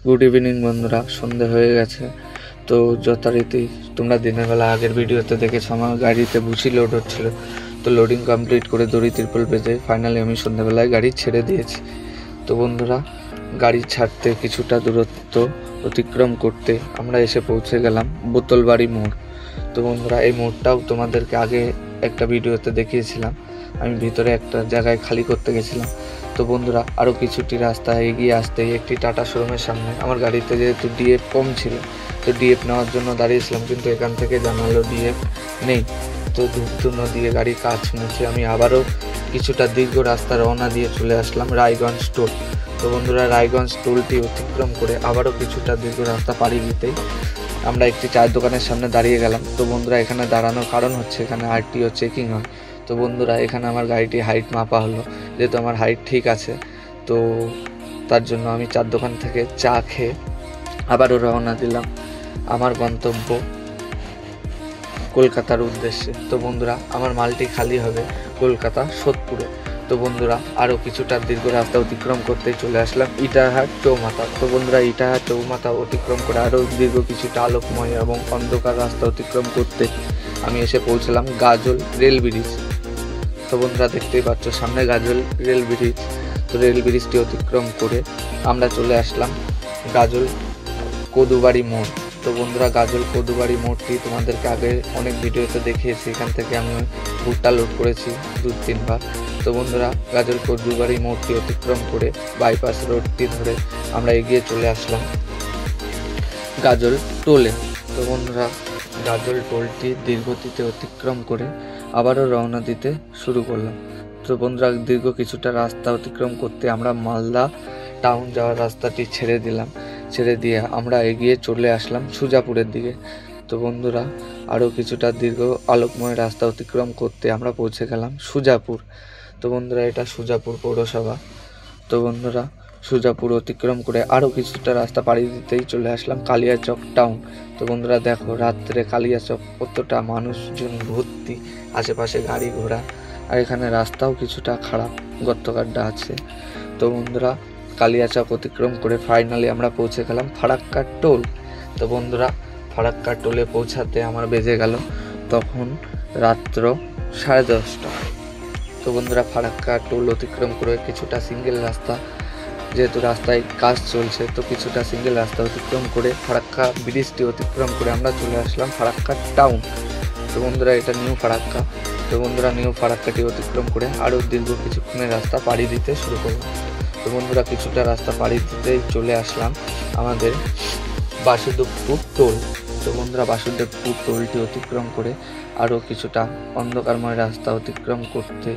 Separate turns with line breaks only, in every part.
Good evening বন্ধুরা, সন্ধে হয়ে গেছে। তো যথারীতি তোমরা দিনের বেলা আগের ভিডিওতে দেখেছো আমার গাড়িতে ভুসি লোড হচ্ছিল। তো লোডিং কমপ্লিট করে দড়ি তিরপল বেঁধে ফাইনালি আমি সন্ধ্যাবেলায় গাড়ি ছেড়ে দিয়েছি। তো বন্ধুরা, গাড়ি ছাড়তে কিছুটা দূরত্ব অতিক্রম করতে আমরা এসে পৌঁছে গেলাম বোতলবাড়ি মোড়। তো বন্ধুরা, এই মোড়টাও তোমাদেরকে আগে একটা ভিডিওতে দেখিয়েছিলাম। আমি ভিতরে একটা জায়গায় খালি করতে গেছিলাম। তো বন্ধুরা, আরও কিছুটি রাস্তা এগিয়ে আসতেই একটি টাটা শোরুমের সামনে আমার গাড়িতে যেহেতু ডিএফ কম ছিল, তো ডিএফ নেওয়ার জন্য দাঁড়িয়েছিলাম, কিন্তু এখান থেকে জানালো ডিএফ নেই। তো ধূপ দিয়ে গাড়ির কাজ মুছে আমি আবারও কিছুটা দীর্ঘ রাস্তা রওনা দিয়ে চলে আসলাম রায়গঞ্জ টোল। তো বন্ধুরা, রায়গঞ্জ টোলটি অতিক্রম করে আবারও কিছুটা দীর্ঘ রাস্তা পাড়ি দিতেই আমরা একটি চায়ের দোকানের সামনে দাঁড়িয়ে গেলাম। তো বন্ধুরা, এখানে দাঁড়ানোর কারণ হচ্ছে এখানে আরটিও চেকিং হয়। তো বন্ধুরা, এখানে আমার গাড়িটি হাইট মাপা হলো, যেহেতু আমার হাইট ঠিক আছে। তো তার জন্য আমি চার দোকান থেকে চা খেয়ে আবারও রওনা দিলাম আমার গন্তব্য কলকাতার উদ্দেশ্যে। তো বন্ধুরা, আমার মালটি খালি হবে কলকাতা সোদপুরে। তো বন্ধুরা, আরও কিছুটা দীর্ঘ রাস্তা অতিক্রম করতেই চলে আসলাম ইটাহার চৌমাথা। তো বন্ধুরা, ইটাহার চৌমাথা অতিক্রম করে আরও দীর্ঘ কিছুটা আলোকময় এবং অন্ধকার রাস্তা অতিক্রম করতে আমি এসে পৌঁছলাম গাজল রেল ব্রিজ। তো বন্ধুরা, দেখতেই পাচ্ছ সামনে গাজল রেল ব্রিজ। তো রেল ব্রিজটি অতিক্রম করে আমরা চলে আসলাম গাজল কদুবাড়ি মোড়। তো বন্ধুরা, গাজল কদুবাড়ি মোড়টি তোমাদেরকে আগে অনেক ভিডিওতে দেখিয়েছি। এখান থেকে আমি ভুট্টা লোড করেছি 2-3 বার। তো বন্ধুরা, গাজল কদুবাড়ি মোড়টি অতিক্রম করে বাইপাস রোডটি ধরে আমরা এগিয়ে চলে আসলাম গাজল টোলে। তো বন্ধুরা, গাজল টোলটি দীর্ঘতিতে অতিক্রম করে আবারও রওনা দিতে শুরু করলাম। তো বন্ধুরা, দীর্ঘ কিছুটা রাস্তা অতিক্রম করতে আমরা মালদা টাউন যাওয়ার রাস্তাটি ছেড়ে দিয়ে আমরা এগিয়ে চলে আসলাম সুজাপুরের দিকে। তো বন্ধুরা, আরও কিছুটা দীর্ঘ আলোকময় রাস্তা অতিক্রম করতে আমরা পৌঁছে গেলাম সুজাপুর। তো বন্ধুরা, এটা সুজাপুর পৌরসভা। তো বন্ধুরা, সুজাপুর অতিক্রম করে আরও কিছুটা রাস্তা পাড়ি দিতেই চলে আসলাম কালিয়াচক টাউন। তো বন্ধুরা, দেখো রাত্রে কালিয়াচক কতটা মানুষজন ভর্তি, আশেপাশে গাড়ি ঘোড়া, আর এখানে রাস্তাও কিছুটা খারাপ, গর্তগাড্ডা আছে। তো বন্ধুরা, কালিয়াচক অতিক্রম করে ফাইনালি আমরা পৌঁছে গেলাম ফারাক্কা টোল। তো বন্ধুরা, ফারাক্কা টোলে পৌঁছাতে আমার বেজে গেল তখন রাত্র 10:30। তো বন্ধুরা, ফারাক্কা টোল অতিক্রম করে কিছুটা সিঙ্গেল রাস্তা, যেহেতু রাস্তায় কাজ চলছে, তো কিছুটা সিঙ্গেল রাস্তা অতিক্রম করে ফারাক্কা ব্রিজটি অতিক্রম করে আমরা চলে আসলাম ফারাক্কা টাউন। তো বন্ধুরা, এটা নিউ ফারাক্কা। তো বন্ধুরা, নিউ ফারাক্কাটি অতিক্রম করে আরও দীর্ঘ কিছুক্ষণের রাস্তা পাড়ি দিতে শুরু করলাম। তো বন্ধুরা, কিছুটা রাস্তা পাড়ি দিতেই চলে আসলাম আমাদের বাসুদেবপুর টোল। তো বন্ধুরা, বাসুদেবপুর টোলটি অতিক্রম করে আরও কিছুটা অন্ধকারময় রাস্তা অতিক্রম করতে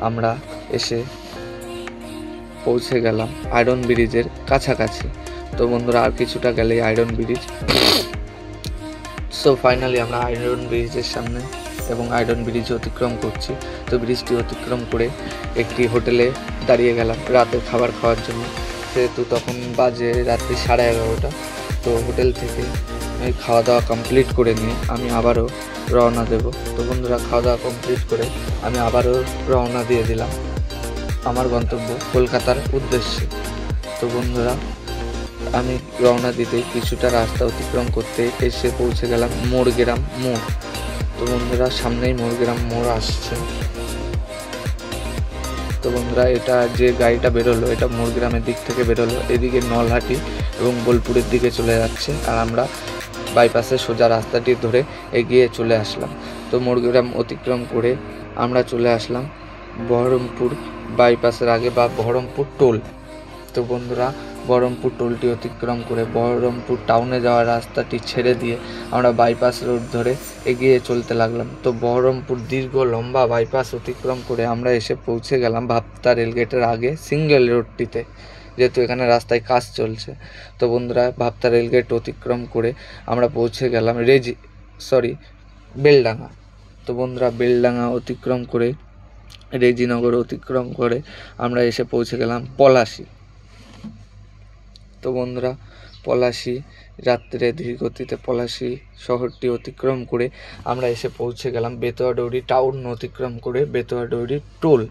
আমরা এসে পৌঁছে গেলাম আয়রন ব্রিজের কাছাকাছি। তো বন্ধুরা, আর কিছুটা গেলেই আয়রন ব্রিজ। সো ফাইনালি আমরা আয়রন ব্রিজের সামনে এবং আয়রন ব্রিজ অতিক্রম করছি। তো ব্রিজটি অতিক্রম করে একটি হোটেলে দাঁড়িয়ে গেলাম রাতের খাবার খাওয়ার জন্য, যেহেতু তখন বাজে রাত্রি 11:30। তো হোটেল থেকে খাওয়া দাওয়া কমপ্লিট করে নিয়ে আমি আবারও রওনা দেব। তো বন্ধুরা, খাওয়া দাওয়া কমপ্লিট করে আমি আবারও রওনা দিয়ে দিলাম আমার গন্তব্য কলকাতার উদ্দেশ্যে। তো বন্ধুরা, আমি রওনা দিতে কিছুটা রাস্তা অতিক্রম করতে এসে পৌঁছে গেলাম মোড়গ্রাম মোড়। তো বন্ধুরা, সামনেই মোড়গ্রাম মোড় আসছে। তো বন্ধুরা, এটা যে গাড়িটা বেরোলো এটা মোড়গ্রামের দিক থেকে বেরোলো, এদিকে নলহাটি এবং বোলপুরের দিকে চলে যাচ্ছে, আর আমরা বাইপাসের সোজা রাস্তাটি ধরে এগিয়ে চলে আসলাম। তো মোড়গ্রাম অতিক্রম করে আমরা চলে আসলাম বহরমপুর বাইপাসের আগে বা বহরমপুর টোল। তো বন্ধুরা, বহরমপুর টোলটি অতিক্রম করে বহরমপুর টাউনে যাওয়ার রাস্তাটি ছেড়ে দিয়ে আমরা বাইপাস রোড ধরে এগিয়ে চলতে লাগলাম। তো বহরমপুর দীর্ঘ লম্বা বাইপাস অতিক্রম করে আমরা এসে পৌঁছে গেলাম ভাপ্তা রেলগেটের আগে সিঙ্গেল রোডটিতে, যেহেতু এখানে রাস্তায় কাজ চলছে। তো বন্ধুরা, ভাপ্তা রেলগেট অতিক্রম করে আমরা পৌঁছে গেলাম বেলডাঙ্গা। তো বন্ধুরা, বেলডাঙ্গা অতিক্রম করে রেজিনগর অতিক্রম করে আমরা এসে পৌঁছে গেলাম পলাশী। তো বন্ধুরা, পলাশী রাত্রে ধীরগতিতে পলাশী শহরটি অতিক্রম করে আমরা এসে পৌঁছে গেলাম বেতোয়াডৌরি টাউন অতিক্রম করে বেতোয়াডৌরি টোল।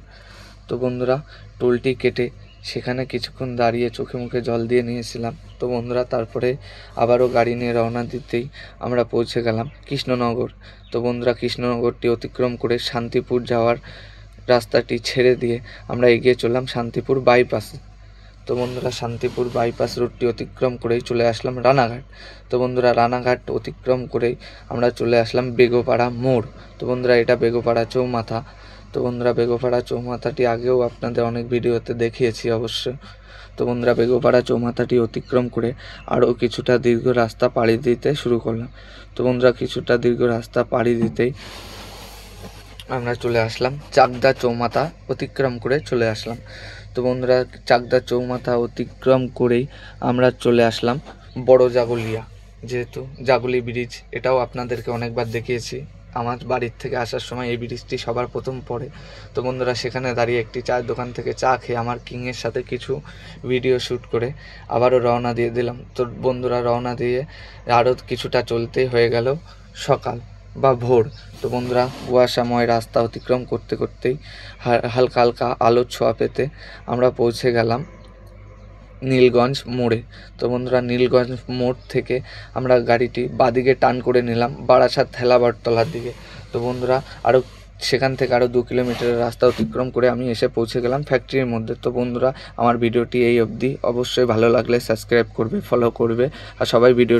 তো বন্ধুরা, টোলটি কেটে সেখানে কিছুক্ষণ দাঁড়িয়ে চোখে মুখে জল দিয়ে নিয়েছিলাম। তো বন্ধুরা তারপরে আবারও গাড়ি নিয়ে রওনা দিতেই আমরা পৌঁছে গেলাম কৃষ্ণনগর। তো বন্ধুরা কৃষ্ণনগরটি অতিক্রম করে শান্তিপুর যাওয়ার রাস্তাটি ছেড়ে দিয়ে আমরা এগিয়ে চললাম শান্তিপুর বাইপাসে। তো বন্ধুরা শান্তিপুর বাইপাস রুটটি অতিক্রম করেই চলে আসলাম রানাঘাট। তো বন্ধুরা রানাঘাট অতিক্রম করেই আমরা চলে আসলাম বেগোপাড়া মোড়। তো বন্ধুরা এটা বেগোপাড়া চৌমাথা। তো বন্ধুরা বেগোপাড়া চৌমাথাটি আগেও আপনাদের অনেক ভিডিওতে দেখিয়েছি অবশ্য। তো বন্ধুরা বেগোপাড়া চৌমাথাটি অতিক্রম করে আরও কিছুটা দীর্ঘ রাস্তা পাড়ি দিতে শুরু করলাম। তো বন্ধুরা কিছুটা দীর্ঘ রাস্তা পাড়ি দিতেই আমরা চলে আসলাম চাকদা চৌমাথা অতিক্রম করে চলে আসলাম। তো বন্ধুরা চাকদা চৌমাথা অতিক্রম করেই আমরা চলে আসলাম বড় জাগুলিয়া, যেহেতু জাগুলি ব্রিজ, এটাও আপনাদেরকে অনেকবার দেখিয়েছি। আমার বাড়ির থেকে আসার সময় এই ব্রিজটি সবার প্রথম পড়ে। তো বন্ধুরা সেখানে দাঁড়িয়ে একটি চায়ের দোকান থেকে চা খেয়ে আমার কিংয়ের সাথে কিছু ভিডিও শ্যুট করে আবারও রওনা দিয়ে দিলাম। তো বন্ধুরা রওনা দিয়ে আরও কিছুটা চলতেই হয়ে গেল সকাল বা ভোর। তো বন্ধুরা কুয়াশাময় রাস্তা অতিক্রম করতে করতেই হালকা হালকা আলোর ছোঁয়া পেতে আমরা পৌঁছে গেলাম নীলগঞ্জ মোড়ে। তো বন্ধুরা নীলগঞ্জ মোড় থেকে আমরা গাড়িটি বাদিকে টান করে নিলাম বারাসাত থেলাবটতলার দিকে। তো বন্ধুরা আরও সেখান থেকে আরও 2 কিলোমিটারের রাস্তা অতিক্রম করে আমি এসে পৌঁছে গেলাম ফ্যাক্টরির মধ্যে। তো বন্ধুরা আমার ভিডিওটি এই অবধি। অবশ্যই ভালো লাগলে সাবস্ক্রাইব করবে, ফলো করবে, আর সবাই ভিডিও